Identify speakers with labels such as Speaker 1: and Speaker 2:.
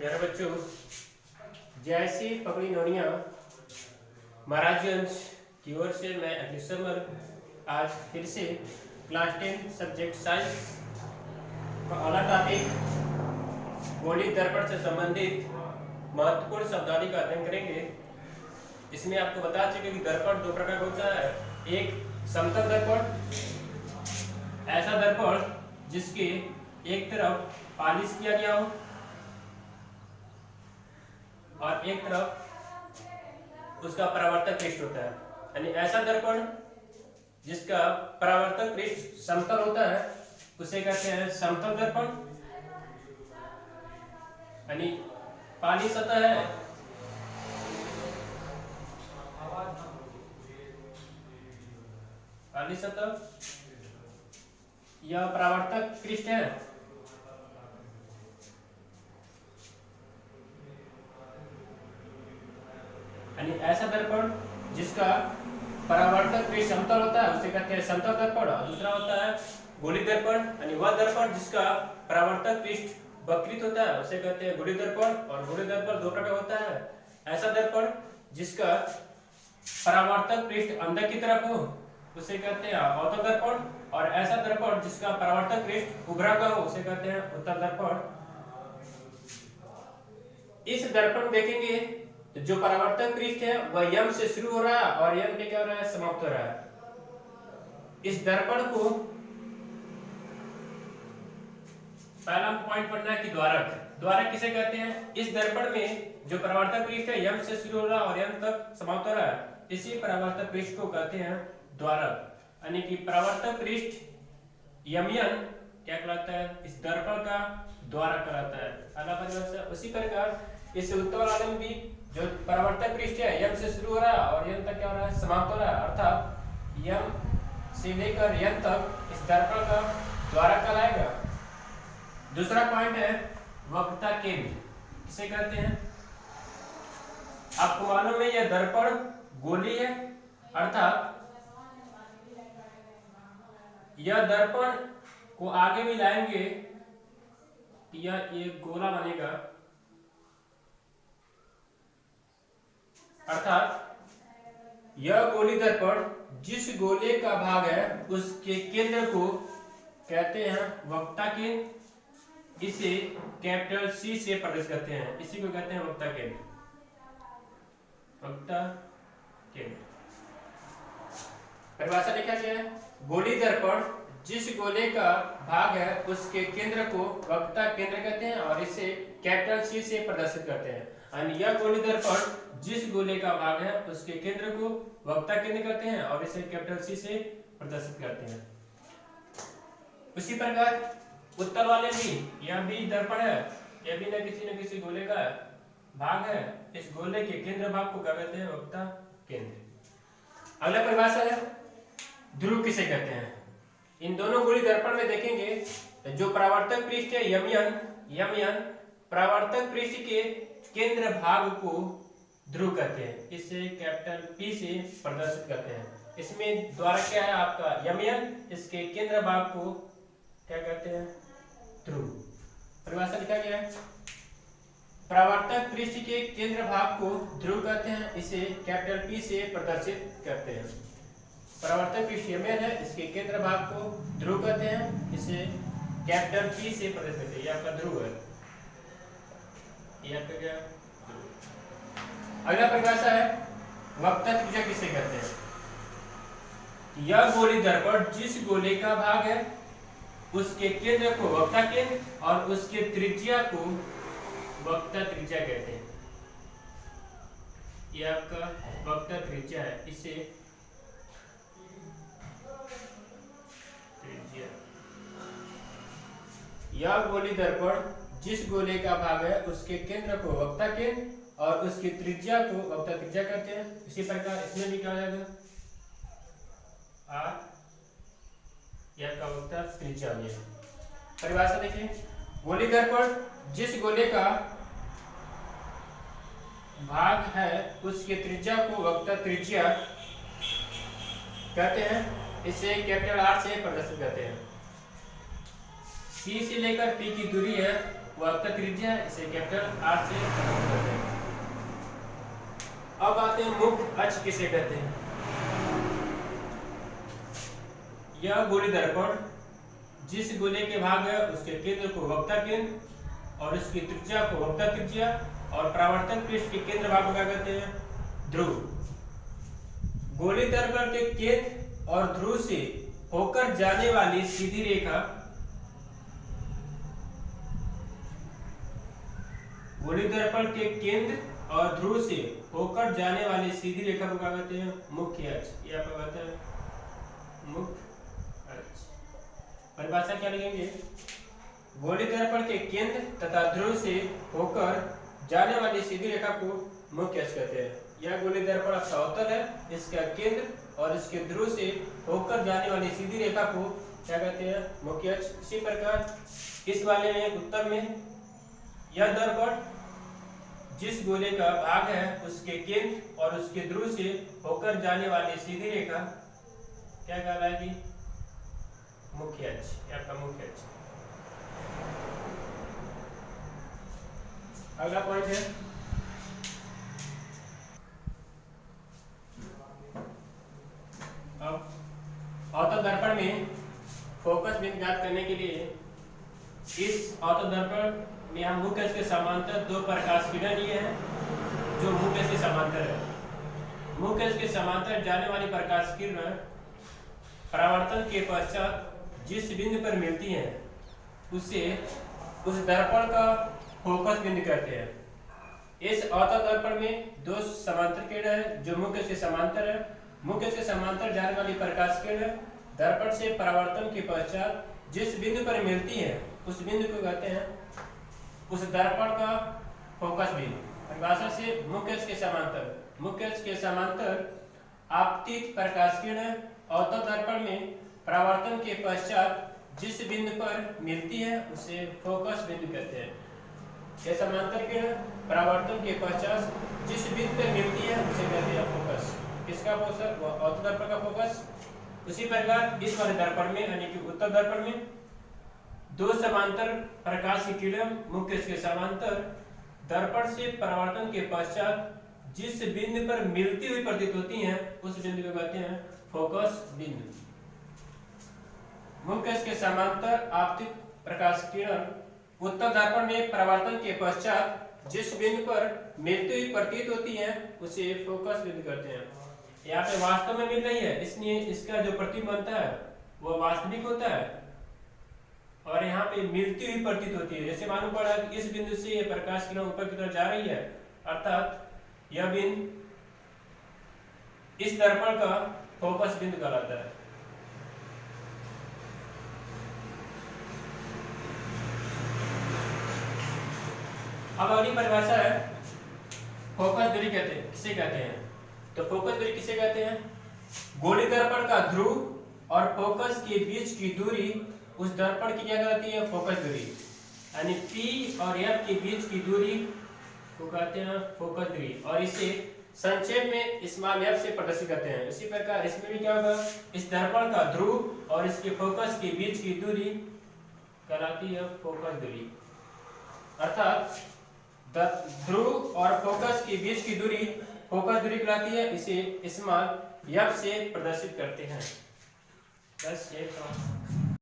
Speaker 1: प्यारे बच्चों, जैसी पकड़ी नौनिया महाराजगंज की ओर से मैं अखिलेश समर आज फिर से क्लास 10 सब्जेक्ट साइंस का अगला टॉपिक गोली दर्पण से संबंधित महत्वपूर्ण शब्दावली का अध्ययन करेंगे। इसमें आपको बता चुके कि दर्पण दो प्रकार का होता है। एक समतल दर्पण, ऐसा दर्पण जिसके एक तरफ पॉलिश किया गया हो और एक तरफ उसका परावर्तक पृष्ठ होता है। यानी ऐसा दर्पण जिसका परावर्तक पृष्ठ समतल होता है उसे कहते हैं समतल दर्पण। यानी पॉलिश सतह है पॉलिश सतह यह परावर्तक पृष्ठ है। यानी ऐसा दर्पण जिसका परावर्तक पृष्ठ समतल होता है उसे कहते हैं समतल दर्पण। और दूसरा होता है गोली दर्पण, यानी वह दर्पण जिसका परावर्तक पृष्ठ वक्रित होता है उसे कहते हैं गोली दर्पण। और गोली दर्पण दो प्रकार होता है। ऐसा दर्पण जिसका परावर्तक पृष्ठ अंदर की तरफ हो उसे कहते हैं अवतल दर्पण। और ऐसा दर्पण जिसका परावर्तक पृष्ठ उभरा हुआ हो उसे कहते हैं उत्तल दर्पण। इस दर्पण को देखेंगे तो जो परावर्तक पृष्ठ है वह यम से शुरू हो रहा है और यम पे क्या हो रहा है, समाप्त हो रहा है। इस दर्पण को पहला पॉइंट पढ़ना है कि द्वारक। द्वारक किसे कहते हैं? इस दर्पण में जो परावर्तक पृष्ठ है यम से शुरू हो रहा है और यम तक समाप्त हो रहा है, इसी परावर्तक पृष्ठ को कहते हैं द्वारक। यानी कि परावर्तक पृष्ठ यमयन क्या कहलाता है? इस दर्पण का द्वारक कहलाता है। अगला परिभाषा उसी प्रकार इस उत्तल वाले में भी जो परावर्तक पृष्ठ है यम से शुरू हो रहा है और यम तक क्या हो रहा है, समाप्त हो रहा है। अर्थात यम से लेकर यम तक इस दर्पण का द्वारक कहलाएगा। दूसरा पॉइंट है वक्रता केंद्र, इसे कहते हैं। आपको मालूम है यह दर्पण गोली है, अर्थात यह दर्पण को आगे भी लाएंगे यह एक गोला बनेगा। अर्थात यह गोली दर्पण जिस गोले का भाग है उसके केंद्र को कहते हैं वक्रता केंद्र। इसे कैपिटल सी से प्रदर्शित करते हैं, इसी को कहते हैं वक्रता केंद्र। वक्रता केंद्र परिभाषा लिखा गया है, गोली दर्पण जिस गोले का भाग है उसके केंद्र को वक्रता केंद्र कहते हैं और इसे कैपिटल सी से प्रदर्शित करते हैं। यानी यह गोली दर्पण जिस गोले का भाग है उसके केंद्र को वक्रता केंद्र कहते हैं और इसे कैपिटल सी से प्रदर्शित करते हैं। उसी प्रकार उत्तल वाले भी यह भी दर्पण है, यह भी न किसी गोले का भाग है। इस गोले के केंद्र भाग को क्या कहते हैं? वक्रता केंद्र। अगला परिभाषा है ध्रुव किसे कहते हैं? इन दोनों गोली दर्पण में देखेंगे जो परावर्तक पृष्ठ है यमयन परावर्तक पृष्ठ के केंद्र भाग को ध्रुव कहते हैं। इसे कैपिटल पी से प्रदर्शित करते हैं। इसमें द्वारक क्या है आपका यमयन, इसके केंद्र भाग को क्या कहते हैं? ध्रुव। परिभाषा लिखा गया है, परावर्तक पृष्ठ के केंद्र भाग को ध्रुव कहते हैं, इसे कैपिटल पी से प्रदर्शित करते हैं। परावर्तक पृष्ठ यमयन है, इसके केंद्र भाग को ध्रुव कहते हैं, इसे कैपिटल पी से प्रदर्शित करते हैं। यह आपका ध्रुव है, यह आपका क्या? अगला परिभाषा है वक्रता त्रिज्या किसे कहते हैं? यह गोली दर्पण जिस गोले का भाग है उसके केंद्र को वक्रता केंद्र और उसके त्रिज्या को वक्रता त्रिज्या कहते हैं। यह आपका वक्रता त्रिज्या है, इसे त्रिज्या। यह गोली दर्पण जिस गोले का भाग है उसके केंद्र को वक्रता केंद्र और उसकी त्रिज्या को वक्रता त्रिज्या कहते हैं। इसी प्रकार इसमें भी क्या हो जाएगा? यह का वक्रता त्रिज्या हो जाएगा। परिभाषा देखिए, गोली दर्पण जिस गोले का भाग है उसके त्रिज्या को वक्रता त्रिज्या कहते हैं, इसे कैपिटल आर से प्रदर्शित करते हैं। सी से लेकर पी की दूरी है वक्ता त्रिज्या है, इसे कैपिटल आर से प्रदर्शित करते हैं। अब आते हैं मुख्य अक्ष किसे कहते हैं। यह गोली दर्पण जिस गोले के भाग है उसके केंद्र को वक्ता केंद्र और उसकी त्रिज्या को वक्ता त्रिज्या और परावर्तन पृष्ठ के केंद्र भाग को क्या कहते हैं, ध्रुव। गोली दर्पण के केंद्र और ध्रुव से होकर जाने वाली सीधी रेखा, गोली दर्पण के केंद्र और ध्रुव से होकर जाने वाली सीधी रेखा को क्या कहते हैं, मुख्य अक्ष। ये आपको कहते हैं मुख्य अक्ष। परिभाषा क्या लिखेंगे, गोली दर्पण के केंद्र तथा ध्रुव से होकर जाने वाली सीधी रेखा को मुख्य अक्ष कहते हैं। यह गोली दर्पण समतल है, इसका केंद्र और इसके ध्रुव से होकर जाने वाली सीधी रेखा को क्या कहते हैं, मुख्य अक्ष। इसी प्रकार इस वाले में उत्तर में यह दर्पण जिस गोले का भाग है उसके केंद्र और उसके ध्रुव से होकर जाने वाली सीधी रेखा क्या कहलाएगी, मुख्य अक्ष। आपका मुख्य अक्ष। अगला पॉइंट है अब अवतल दर्पण में फोकस बिंदु ज्ञात करने के लिए इस अवतल दर्पण में हम मुख्य अक्ष के समांतर दो प्रकाश किरण लिए हैं जो मुख्य अक्ष के समांतर है। मुख्य अक्ष के समांतर जाने वाली प्रकाश किरण परावर्तन के पश्चात जिस बिंदु पर मिलती हैं उसे उस दर्पण का फोकस बिंदु कहते हैं। इस अवतल दर्पण में दो समांतर किरण है जो मुख्य अक्ष के समांतर है। मुख्य अक्ष के समांतर जाने वाली प्रकाश किरण दर्पण से परावर्तन के पश्चात जिस बिंदु पर मिलती है उस बिंदु को कहते हैं उस दर्पण का फोकस बिंदु। परिभाषा से मुख्य अक्ष के समांतर, मुख्य अक्ष के समांतर आपतित प्रकाश किरण अवतल दर्पण में परावर्तन के पश्चात जिस बिंदु पर मिलती है उसे फोकस बिंदु कहते हैं। यह समांतर किरण परावर्तन के पश्चात जिस बिंदु पर मिलती है उसे कहते हैं फोकस। किसका फोकस, अवतल दर्पण का फोकस। उसी प्रकार इस वाले दर्पण में यानी कि उत्तल दर्पण में दो समांतर प्रकाश की किरण मुख्य अक्ष के समांतर दर्पण से परावर्तन के पश्चात जिस बिंदु पर मिलती हुई प्रतीत होती हैं उस बिंदु को कहते हैं फोकस बिंदु। मुख्य अक्ष के समांतर आपतित प्रकाश किरण उत्तल दर्पण में परावर्तन के पश्चात जिस बिंदु पर मिलती हुई प्रतीत होती हैं उसे फोकस बिंदु कहते हैं। यहाँ पे वास्तव में मिल रही है इसलिए इसका जो प्रतिबिंब बनता है वो वास्तविक होता है और यहाँ पे मिलती हुई प्रतीत होती है। जैसे मालूम पड़ा कि इस बिंदु से ये प्रकाश किरण ऊपर की तरफ जा रही है अर्थात यह बिंदु इस दर्पण का फोकस बिंदु कहलाता है। अब अगली परिभाषा है फोकस दूरी किसे कहते हैं। तो फोकस दूरी किसे कहते हैं, गोली दर्पण का ध्रुव और फोकस के बीच की दूरी उस दर्पण की क्या कहलाती है, फोकस दूरी। यानी P और F के बीच की दूरी को कहते हैं फोकस दूरी और इसे संक्षेप में स्मॉल f से प्रदर्शित करते हैं। इसी प्रकार इसमें भी क्या होगा, इस दर्पण का ध्रुव और इसके फोकस के बीच की दूरी कहलाती है फोकस दूरी। अर्थात ध्रुव और फोकस के बीच की दूरी फोकस दूरी कहलाती है। इसे स्मॉल f से प्रदर्शित करते हैं। बस ये